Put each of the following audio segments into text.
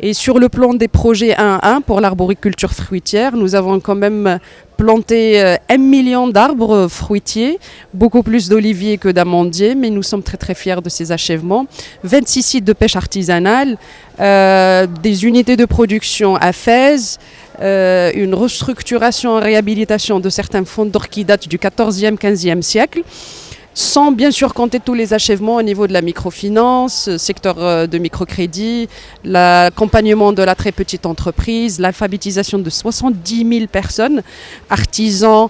Et sur le plan des projets 1-1 pour l'arboriculture fruitière, nous avons quand même planté 1 million d'arbres fruitiers, beaucoup plus d'oliviers que d'amandiers, mais nous sommes très très fiers de ces achèvements. 26 sites de pêche artisanale, des unités de production à Fès, une restructuration et réhabilitation de certains fonds d'or qui datent du 14e, 15e siècle. Sans bien sûr compter tous les achèvements au niveau de la microfinance, secteur de microcrédit, l'accompagnement de la très petite entreprise, l'alphabétisation de 70 000 personnes, artisans,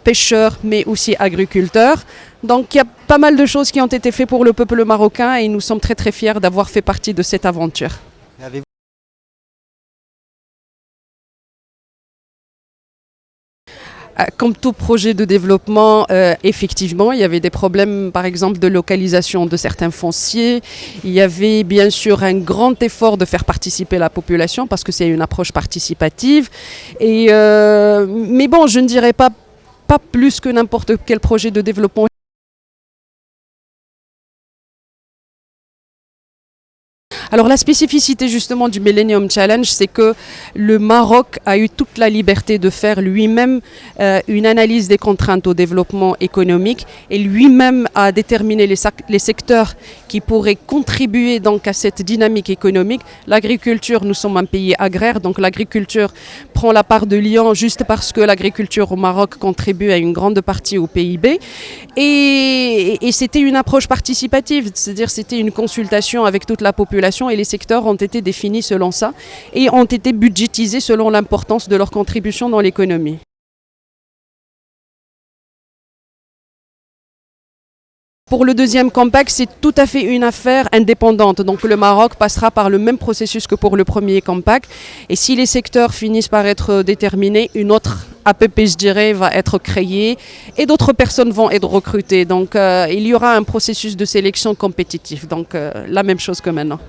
pêcheurs, mais aussi agriculteurs. Donc il y a pas mal de choses qui ont été faites pour le peuple marocain et nous sommes très très fiers d'avoir fait partie de cette aventure. Comme tout projet de développement, effectivement, il y avait des problèmes, par exemple, de localisation de certains fonciers. Il y avait bien sûr un grand effort de faire participer la population parce que c'est une approche participative. Mais bon, je ne dirais pas plus que n'importe quel projet de développement. Alors la spécificité justement du Millennium Challenge, c'est que le Maroc a eu toute la liberté de faire lui-même une analyse des contraintes au développement économique et lui-même a déterminé les secteurs qui pourraient contribuer donc à cette dynamique économique. L'agriculture, nous sommes un pays agraire, donc l'agriculture prend la part de lion juste parce que l'agriculture au Maroc contribue à une grande partie au PIB. Et c'était une approche participative, c'est-à-dire c'était une consultation avec toute la population et les secteurs ont été définis selon ça et ont été budgétisés selon l'importance de leur contribution dans l'économie. Pour le deuxième compact, c'est tout à fait une affaire indépendante. Donc le Maroc passera par le même processus que pour le premier compact. Et si les secteurs finissent par être déterminés, une autre APP, je dirais, va être créée et d'autres personnes vont être recrutées. Donc il y aura un processus de sélection compétitif. Donc la même chose que maintenant.